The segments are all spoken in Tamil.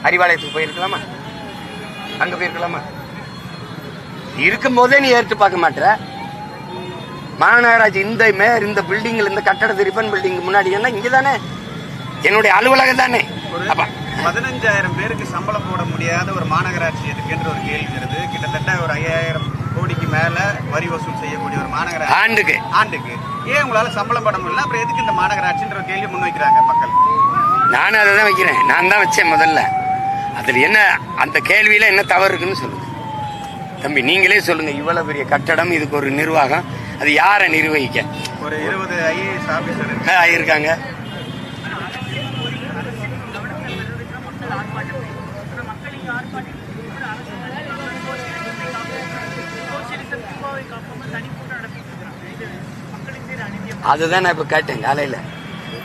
அறிவாலயத்துக்கு போயிருக்கலாமா? அங்க போயிருக்கலாமா? இருக்கும் போதே நீ ஏற்று பார்க்க மாட்ட. மாநகராட்சி இந்த மேயர் இந்த பில்டிங்ல இந்த கட்டடத்து ரிப்பன் பில்டிங் முன்னாடி என்ன இங்க தானே என்னுடைய அலுவலகம் தானே. 15,000 பேருக்கு சம்பளம் போட முடியாத ஒரு மாநகராட்சி எதுக்குன்ற ஒரு கேள்வி வருது. கிட்டத்தட்ட ஒரு 5,000 கோடிக்கு மேல வரி வசூல் செய்யக்கூடிய ஒரு மாநகராட்சி ஆண்டுக்கு ஏன் உங்களால சம்பளம் போட முடியல? அப்புறம் எதுக்கு இந்த மாநகராட்சின்ற ஒரு கேள்வி முன்வைக்கிறாங்க மக்கள். நானும் அதை தான் வைக்கிறேன். நான் தான் வச்சேன் முதல்ல. அதுல என்ன அந்த கேள்வியில என்ன தவறு இருக்குன்னு சொல்லுங்க தம்பி. நீங்களே சொல்லுங்க. இவ்வளவு பெரிய கட்டடம், இதுக்கு ஒரு நிர்வாகம், அது யாரை நிர்வகிக்க? ஒரு 20 IAS ஆபீசர் ஆயிருக்காங்க. அதுதான் நான் இப்ப கேட்டேன் காலையில.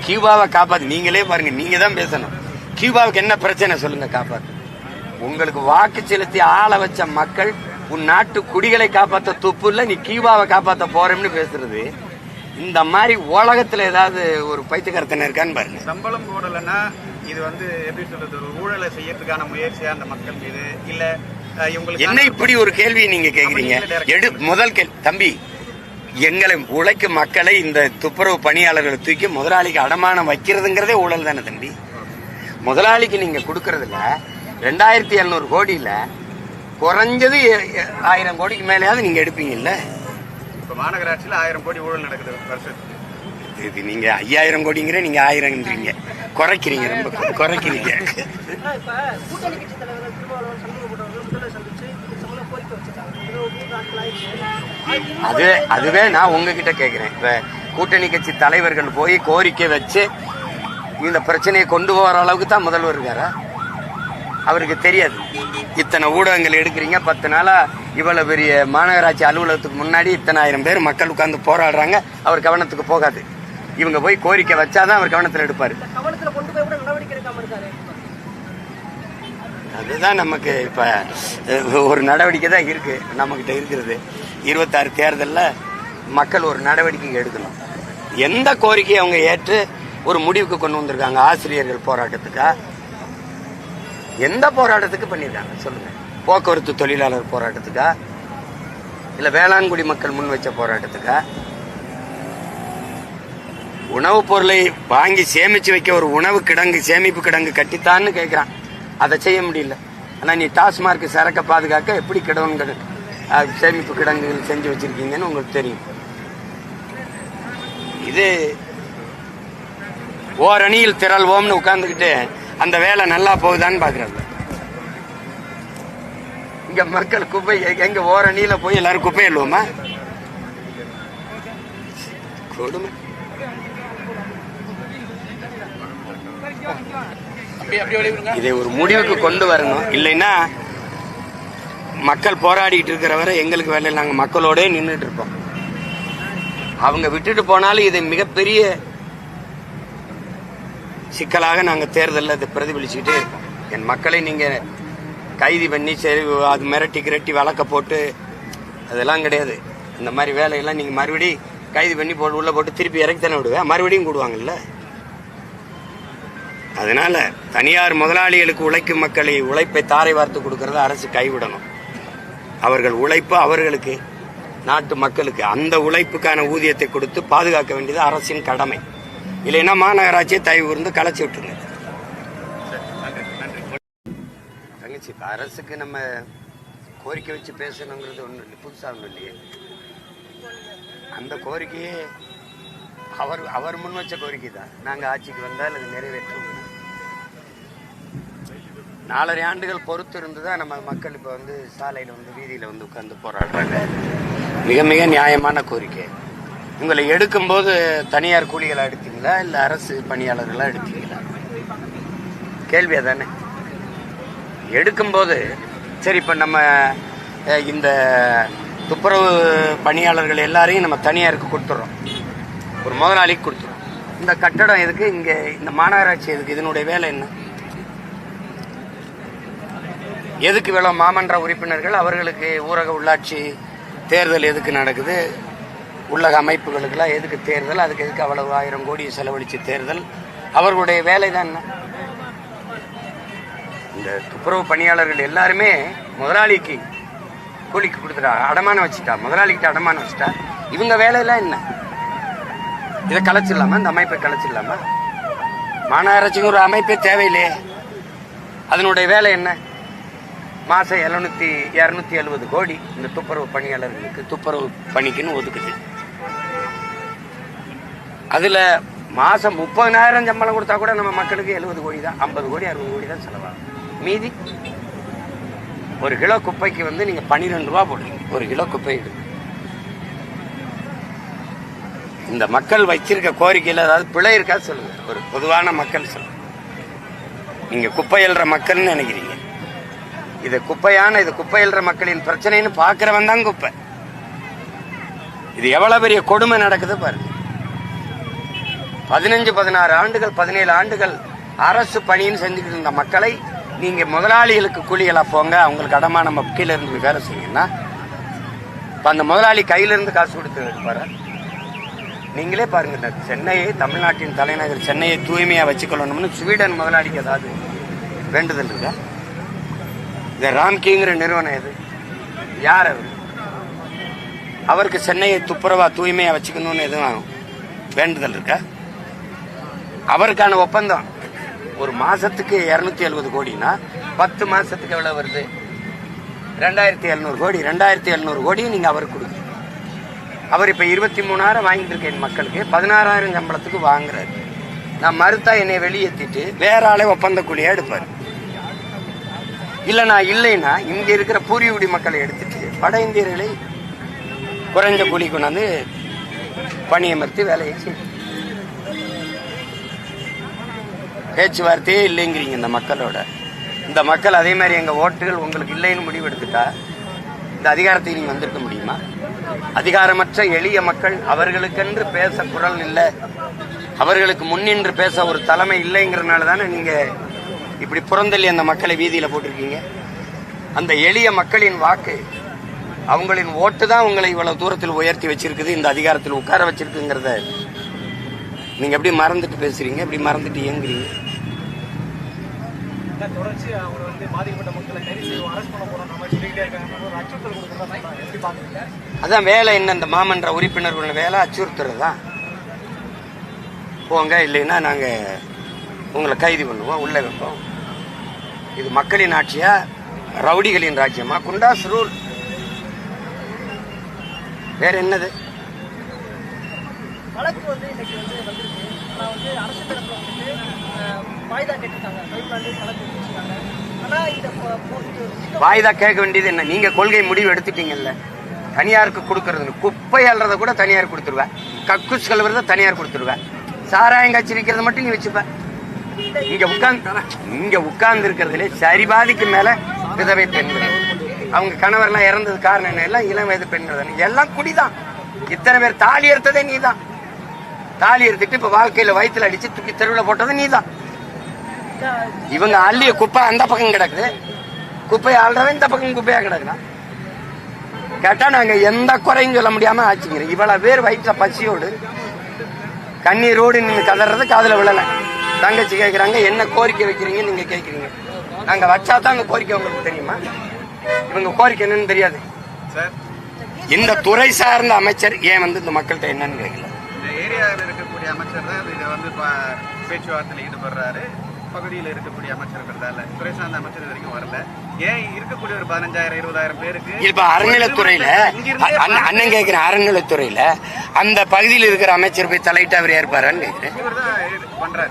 கியூபாவை காப்பாத்து. நீங்களே பாருங்க, நீங்க தான் பேசணும். கியூபாவுக்கு என்ன பிரச்சனை சொல்லுங்க காப்பாத்து. உங்களுக்கு வாக்கு செலுத்தி ஆள வச்ச மக்கள் உன் நாட்டு குடிகளை காப்பாற்ற துப்பு இல்ல, நீ கியூபாவை காப்பாற்ற போறேன்னு பேசுறது. இந்த மாதிரி உலகத்துல ஏதாவது ஒரு பைத்தியக்காரத்தனை இருக்கான்னு பாருங்க. சம்பளம் போடலன்னா இது எப்படி சொல்றது, ஒரு ஊழலை செய்யறதுக்கான முயற்சியா அந்த மக்கள் மீது இல்ல இவங்களுக்கு என்ன இப்படி ஒரு கேள்வியை நீங்க கேக்குறீங்க? முதல் கேள்வி தம்பி, எங்களை உழைக்கும் மக்களை இந்த துப்புரவு பணியாளர்களை தூக்கி முதலாளிக்கு அடமானம் வைக்கிறதுங்கிறதே ஊழல் தானே தம்பி. முதலாளிக்கு நீங்க கொடுக்கறதுல 2,700 கோடியில குறைஞ்சது 1000 கோடிக்கு மேலேயாவது நீங்க எடுப்பீங்கல்ல. இப்ப மாநகராட்சியில 1000 கோடி ஊழல் நடக்குது வருஷத்துக்கு. இது நீங்க 5000 கோடிங்கிற, நீங்க 1000ன்றீங்க. குறைக்கிறீங்க, ரொம்ப குறைக்கிறீங்க. அதுவே நான் உங்ககிட்ட கேட்கிறேன். இப்ப கூட்டணி கட்சி தலைவர்கள் போய் கோரிக்கை வச்சு இந்த பிரச்சனையை கொண்டு போற அளவுக்கு தான் முதல்வர் இருக்காரா? அவருக்கு தெரியாது. இத்தனை ஊடகங்கள் எடுக்கிறீங்க, 10 நாளா இவ்வளவு பெரிய மாநகராட்சி அலுவலகத்துக்கு முன்னாடி இத்தனை 1000 பேர் மக்கள் உட்கார்ந்து போராடுறாங்க. அவர் கவனத்துக்கு போகாது. இவங்க போய் கோரிக்கை வச்சாதான் அவர் கவனத்தில் எடுப்பாரு. அதுதான் நமக்கு இப்ப ஒரு நடவடிக்கை தான் இருக்கு நம்ம கிட்ட இருக்கிறது. 26 தேர்தலில் மக்கள் ஒரு நடவடிக்கை எடுக்கணும். எந்த கோரிக்கையை அவங்க ஏற்று ஒரு முடிவுக்கு கொண்டு வந்திருக்காங்க? ஆசிரியர்கள் போராட்டத்துக்கா? எந்த போராட்டத்துக்கு பண்ணிருக்காங்க சொல்லுங்க? போக்குவரத்து தொழிலாளர் போராட்டத்துக்கா? இல்ல வேளாண்குடி மக்கள் முன் வச்ச போராட்டத்துக்கா? உணவுப் பொருளை வாங்கி சேமிச்சு வைக்க ஒரு உணவு கிடங்கு, சேமிப்பு கிடங்கு கட்டித்தான்னு கேட்கிறான். அதை செய்ய முடியல. ஆனா நீ டாஸ்மார்க் சரக்க பாதுகாக்க எப்படி கிடங்கு சேமிப்பு கிடங்குகள் செஞ்சு வச்சிருக்கீங்கன்னு உங்களுக்கு தெரியும். இது ஓரணியில் திரள்வோம்னு உட்கார்ந்துக்கிட்டு அந்த வேலை நல்லா போகுதான்னு பாக்குறாங்க. இங்க மக்கள் குப்பை எங்க ஓரணியில போய் எல்லாரும் குப்பை எழுவோமா? கொடுமை. இதை ஒரு முடிவுக்கு கொண்டு வரணும். இல்லைன்னா மக்கள் போராடிட்டு இருக்கிற வரை எங்களுக்கு வேலை, நாங்கள் மக்களோட நின்றுட்டு இருப்போம். அவங்க விட்டுட்டு போனாலும் இதை மிகப்பெரிய சிக்கலாக நாங்கள் தேர்தலில் அதை பிரதிபலிச்சுக்கிட்டே இருப்போம். என் மக்களை நீங்க கைது பண்ணி சரி அது மிரட்டி கிரட்டி வழக்க போட்டு அதெல்லாம் கிடையாது. இந்த மாதிரி வேலையெல்லாம் நீங்க மறுபடியும் கைது பண்ணி போட்டு உள்ள போட்டு திருப்பி இறக்கி தானே விடுவேன். மறுபடியும் கூடுவாங்கல்ல. அதனால தனியார் முதலாளிகளுக்கு உழைக்கும் மக்களை உழைப்பை தாரை வார்த்து கொடுக்கறத அரசு கைவிடணும். அவர்கள் உழைப்பு அவர்களுக்கு, நாட்டு மக்களுக்கு அந்த உழைப்புக்கான ஊதியத்தை கொடுத்து பாதுகாக்க வேண்டியது அரசின் கடமை. இல்லைன்னா மாநகராட்சியை தயவு கூர்ந்து கலைச்சி விட்டுருங்க. தங்கச்சி, அரசுக்கு நம்ம கோரிக்கை வச்சு பேசணுங்கிறது ஒன்றும் இல்லை, புதுசாக ஒன்றும் இல்லையே. அந்த கோரிக்கையே அவர் முன் வச்ச கோரிக்கை தான். நாங்கள் ஆட்சிக்கு வந்தால் அது நிறைவேற்றும். 4.5 ஆண்டுகள் பொறுத்து இருந்துதான் நம்ம மக்கள் இப்போ சாலையில் வீதியில் உட்கார்ந்து போராடுறாங்க. மிக மிக நியாயமான கோரிக்கை. உங்களை எடுக்கும்போது தனியார் கூலிகளா எடுத்தீங்களா இல்லை அரசு பணியாளர்களா எடுத்தீங்களா? கேள்வி அதானே. எடுக்கும்போது சரி, இப்போ நம்ம இந்த துப்புரவு பணியாளர்கள் எல்லாரையும் நம்ம தனியாருக்கு கொடுத்துட்றோம், ஒரு முதலாளிக்கு கொடுத்துரும். இந்த கட்டடம் எதுக்கு, இங்க இந்த மாநகராட்சி எதுக்கு, இதனுடைய வேலை என்ன? எதுக்கு இவ்வளவு மாமன்ற உறுப்பினர்கள்? அவர்களுக்கு ஊரக உள்ளாட்சி தேர்தல் எதுக்கு நடக்குது? உள்ளக அமைப்புகளுக்கெல்லாம் எதுக்கு தேர்தல்? அதுக்கு எதுக்கு அவ்வளவு 1000 கோடி செலவழிச்சு தேர்தல்? அவர்களுடைய வேலை தான் என்ன? இந்த துப்புரவு பணியாளர்கள் எல்லாருமே முதலாளிக்கு கூலிக்கு கொடுத்துட்டா, அடமானம் வச்சுட்டா, முதலாளிகிட்ட அடமானம் வச்சுட்டா, இவங்க வேலையெல்லாம் என்ன? இதை கலைச்சிடலாமா? இந்த அமைப்பை கலைச்சிடலாமா? மாநகராட்சிக்கு ஒரு அமைப்பே தேவையில்லையே. அதனுடைய வேலை என்ன? மாசம் 270 கோடி இந்த துப்புரவு பணியாளர்களுக்கு துப்புரவு பணிக்குன்னு ஒதுக்குது. அதுல மாசம் 30,000 சம்பளம் கொடுத்தா கூட நம்ம மக்களுக்கு 70 கோடி தான், 50 கோடி 60 கோடி தான் செலவாகும். மீதி ஒரு கிலோ குப்பைக்கு வந்து நீங்க 12 ரூபா போடுறீங்க. ஒரு கிலோ குப்பை இந்த மக்கள் வச்சிருக்க கோரிக்கையில் ஏதாவது பிழை இருக்கா சொல்லுங்க. ஒரு பொதுவான மக்கள் சொல்லுங்க. நீங்க குப்பை எழுற மக்கள்னு நினைக்கிறீங்க. இது குப்பையான, இது குப்பை எழுற மக்களின் பிரச்சனைன்னு பாக்குறவன் தான் குப்பை. இது எவ்வளவு பெரிய கொடுமை நடக்குது பாருங்க. 15, 16 ஆண்டுகள் 17 ஆண்டுகள் அரசு பணின்னு செஞ்சுக்கிட்டு இருந்த மக்களை நீங்க முதலாளிகளுக்கு கூலிகளா போங்க, அவங்களுக்கு அடமானம் கீழே இருந்து வேலை செய்யுங்கன்னா அந்த முதலாளி கையில இருந்து காசு கொடுத்து எடுப்பாரு. நீங்களே பாருங்க, சென்னையை, தமிழ்நாட்டின் தலைநகர் சென்னையை தூய்மையா வச்சுக்கொள்ளணும்னு ஸ்வீடன் முதலாளிக்கு ஏதாவது வேண்டுதல் இருக்கா? இந்த ராம்கிங்கிற நிறுவனம் எது? யார் அவர்? அவருக்கு சென்னையை துப்புரவா தூய்மையா வச்சுக்கணும்னு எதுவும் வேண்டுதல் இருக்கா? அவருக்கான ஒப்பந்தம் ஒரு மாசத்துக்கு 270 கோடினா 10 மாசத்துக்கு எவ்வளவு வருது? 2700 கோடி. 2700 கோடி நீங்க அவருக்கு கொடுங்க. அவர் இப்ப 23,000 வாங்கிட்டு இருக்க என் மக்களுக்கு 16,000 சம்பளத்துக்கு வாங்குறாரு. நான் மறுத்தா என்னை வெளியேற்றிட்டு வேற ஆளை ஒப்பந்த கூலியா எடுப்பாரு. இல்ல நான் இல்லைன்னா இங்க இருக்கிற பூர்வீகுடி மக்களை எடுத்துட்டு வட இந்தியர்களை குறைஞ்ச கூலி கொண்டாந்து பணியமர்த்தி வேலையை செய்யும். பேச்சுவார்த்தையே இல்லைங்கிறீங்க இந்த மக்களோட. இந்த மக்கள் அதே மாதிரி எங்க ஓட்டுகள் உங்களுக்கு இல்லைன்னு முடிவு எடுத்துட்டா இந்த அதிகாரத்தை நீங்க வந்திருக்க முடியுமா? அதிகாரமற்ற எளிய மக்கள், அவர்களுக்கென்று பேச குரல் இல்லை, அவர்களுக்கு முன்னின்று பேச ஒரு தலைமை இல்லைங்கிறதுனால தானே நீங்க இப்படி புறந்தள்ளி அந்த மக்களை வீதியில போட்டிருக்கீங்க. அந்த எளிய மக்களின் வாக்கு, அவங்களின் ஓட்டு தான் உங்களை இவ்வளவு தூரத்தில் உயர்த்தி வச்சிருக்குது, இந்த அதிகாரத்தில் உட்கார வச்சிருக்குங்கிறத நீங்க எப்படி மறந்துட்டு பேசுறீங்க, எப்படி மறந்துட்டு இயங்குறீங்க? தொடர்ச்சி அவங்க வந்து பாதிக்கப்பட்ட மக்களை கைது செய்வோம், அரெஸ்ட் பண்ண போறோம் நம்ம சொல்லிக்கிட்டே இருக்காங்க. ஒரு அச்சுறுத்தல் கொடுக்குறதா எப்படி பாக்குறீங்க? அதான் வேலை என்ன? இந்த மாமன்ற உறுப்பினர்கள் வேலை அச்சுறுத்துறது தான். போங்க, இல்லைன்னா நாங்க உங்களை கைது பண்ணுவோம், உள்ள வைப்போம். இது மக்களின் ஆட்சியா, ரவுடிகளின் ராஜ்யமா? குண்டாஸ் ரூல். வேற என்னது? வழக்கு வந்து இன்னைக்கு வந்து வந்திருக்கு. ஆனா வந்து அரசு தரப்புல வந்து வாய்தா கேட்டிருக்காங்க. ஆனா இந்த வாய்தா கேட்க வேண்டியது என்ன? நீங்க கொள்கை முடிவு எடுத்துட்டீங்கல்ல, தனியாருக்கு கொடுக்கறது. குப்பை அல்றத கூட தனியார் கொடுத்துருவேன், கக்கூஸ் கழுவுறத தனியார் கொடுத்துருவேன், சாராயம் காய்ச்சி விற்கிறத மட்டும் நீ வச்சுப்ப. இங்க உட்கார்ந்து இருக்கிறதுலே சரிபாதிக்கு மேல விதவை பெண்கள். அவங்க கணவர்லாம் இறந்தது காரணம் என்ன? எல்லாம் இளம் வயது பெண்கள். எல்லாம் குடிதான். இத்தனை பேர் தாலி எடுத்ததே நீதான். தாலி எடுத்துட்டு இப்ப வாழ்க்கையில வயிற்றுல அடிச்சு தூக்கி தெருவில் போட்டது நீதான். இவங்க அள்ளிய குப்பை அந்த பக்கம் கிடக்குது, குப்பையை ஆள்றவன் இந்த பக்கம் குப்பையா கிடக்குறான். கேட்டா நாங்க எந்த குறையும் சொல்ல முடியாம ஆச்சுங்க. இவ்வளவு பேர் வயிற்றுல பசியோடு கண்ணீரோடு நின்று கதறது காதுல விழல. தங்கச்சி கேட்கறாங்க, என்ன கோரிக்கை வைக்கிறீங்க? நீங்க கேட்கறீங்க, நாங்க வச்சாதான் அந்த கோரிக்கை உங்களுக்கு தெரியுமா? இவங்க கோரிக்கை என்னன்னு தெரியாது. இந்த துறை சார்ந்த அமைச்சர் ஏன் வந்து இந்த மக்கள்கிட்ட என்னன்னு கேட்கல? இந்த ஏரியாவில் இருக்கக்கூடிய அமைச்சர் தான் இதை வந்து பேச்சுவார்த்தையில் ஈடுபடுறாரு. பகுதியில் இருக்கக்கூடிய அமைச்சர் துறை சார்ந்த அமைச்சர் இது வரைக்கும் வரல. ஏன் இருக்கக்கூடிய ஒரு 15,000 20,000 பேருக்கு இப்ப அறநிலைத்துறையில அண்ணன் கேட்கிறேன், அறநிலைத்துறையில அந்த பகுதியில் இருக்கிற அமைச்சர் போய் தலையிட்டு அவர் ஏற்பாரான்னு கேட்கிறேன். இவர் தான் பண்றாரு.